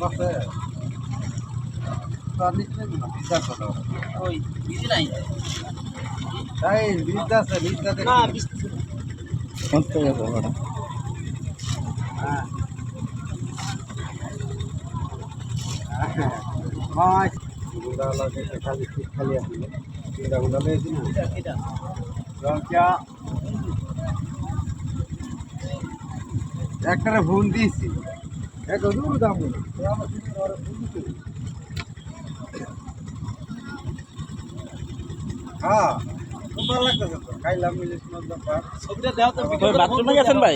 আছে ওই বিজি নাই তাই বীজ আছে বীজটা না দেখি কত গেছে ওটা হ্যাঁ মাছ গুড়া লাগে খালি খালি আসলে গুড়া গুড়া লেগেছে না এটা রংটা একটারে ফোন দিয়েছি এক দূর দাম আমার দিদি ঘরে ফোন দিতে হ্যাঁ খুব ভালো লাগতেছে তো খাইলাম ইলিশ মাছ ব্যাপার ছবিটা দাও তো বাথরুমে গেছেন ভাই